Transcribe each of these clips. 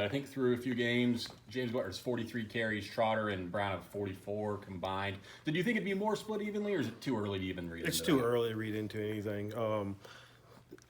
I think through a few games, James Butler's 43 carries, Trotter and Brown have 44 combined. Did you think it'd be more split evenly, or is it too early to even read It's into too that? early to read into anything.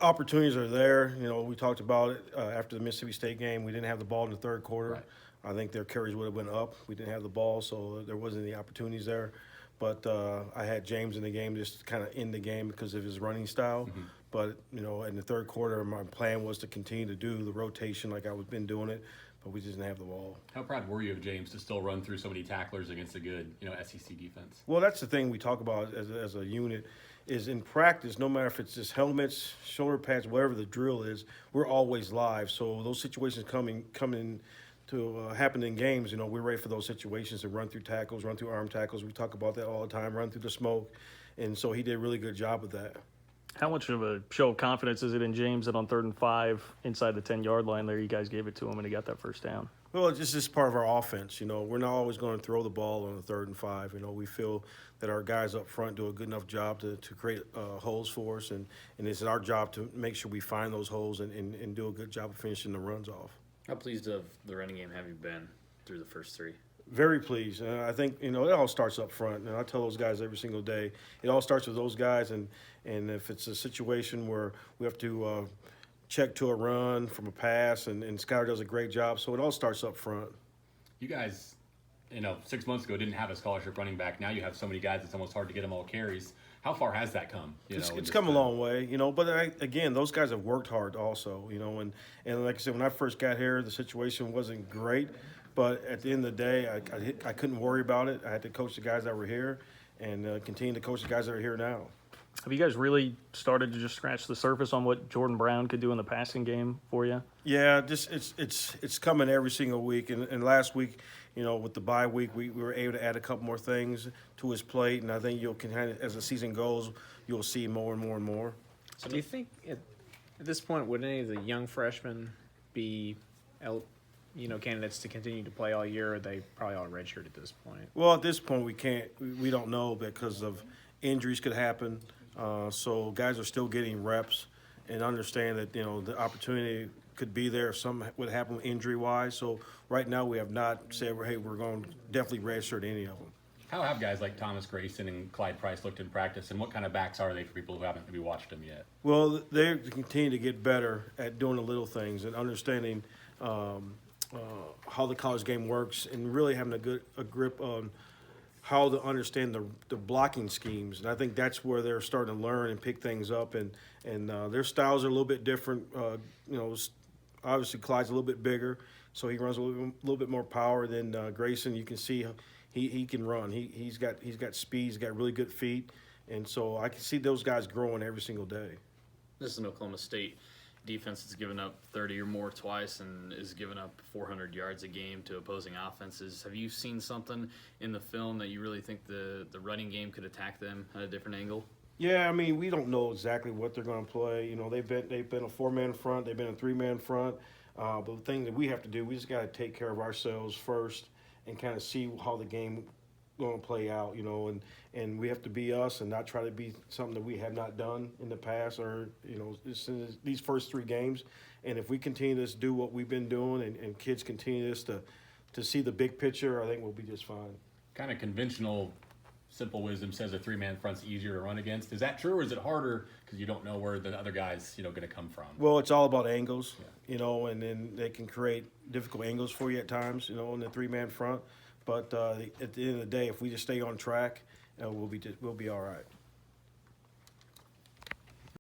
Opportunities are there. We talked about it after the Mississippi State game. We didn't have the ball in the third quarter. Right. I think their carries would have went up. We didn't have the ball, so there wasn't any opportunities there. But I had James in the game just kind of end the game because of his running style. But in the third quarter, my plan was to continue to do the rotation like I was been doing it, but we just didn't have the ball. How proud were you of James to still run through so many tacklers against a good, SEC defense? Well, that's the thing we talk about as a unit is in practice, no matter if it's just helmets, shoulder pads, whatever the drill is, we're always live. So those situations coming to happen in games, we're ready for those situations to run through tackles, run through arm tackles. We talk about that all the time, run through the smoke. And so he did a really good job with that. How much of a show of confidence is it in James that on 3rd and 5 inside the 10-yard line there, you guys gave it to him and he got that first down? Well, it's just part of our offense. We're not always going to throw the ball on the 3rd and 5. We feel that our guys up front do a good enough job to create holes for us, and it's our job to make sure we find those holes and do a good job of finishing the runs off. How pleased of the running game have you been through the first 3? Very pleased. I think, it all starts up front. And I tell those guys every single day, it all starts with those guys. And if it's a situation where we have to check to a run from a pass, and Skyler does a great job. So it all starts up front. You guys, 6 months ago didn't have a scholarship running back. Now you have so many guys, it's almost hard to get them all carries. How far has that come? It's come a long way, But again, those guys have worked hard also, And like I said, when I first got here, the situation wasn't great. But at the end of the day, I couldn't worry about it. I had to coach the guys that were here and continue to coach the guys that are here now. Have you guys really started to just scratch the surface on what Jordan Brown could do in the passing game for you? Yeah, just it's coming every single week. And last week, with the bye week, we were able to add a couple more things to his plate. And I think as the season goes, you'll see more and more and more. So do you think at this point, would any of the young freshmen be candidates to continue to play all year, or are they probably all redshirt at this point? Well, at this point, we don't know because of injuries could happen. So guys are still getting reps and understand that, the opportunity could be there if something would happen injury-wise. So right now we have not said, hey, we're going to definitely redshirt any of them. How have guys like Thomas Grayson and Clyde Price looked in practice, and what kind of backs are they for people who haven't maybe watched them yet? Well, they continue to get better at doing the little things and understanding how the college game works and really having a grip on how to understand the blocking schemes. And I think that's where they're starting to learn and pick things up. And their styles are a little bit different. Obviously Clyde's a little bit bigger, so he runs a little bit more power than Grayson. You can see he can run. He's got speed. He's got really good feet. And so I can see those guys growing every single day. This is an Oklahoma State defense that's given up 30 or more twice and is giving up 400 yards a game to opposing offenses. Have you seen something in the film that you really think the running game could attack them at a different angle? Yeah, we don't know exactly what they're going to play. They've been a 4-man front, they've been a 3-man front. But the thing that we have to do, we just got to take care of ourselves first and kind of see how the game going to play out, and we have to be us and not try to be something that we have not done in the past or, these first 3 games. And if we continue to do what we've been doing and kids continue this to see the big picture, I think we'll be just fine. Kind of conventional simple wisdom says a 3-man front's easier to run against. Is that true, or is it harder because you don't know where the other guy's, going to come from? Well, it's all about angles, and then they can create difficult angles for you at times, in the 3-man front. But at the end of the day, if we just stay on track, we'll be all right.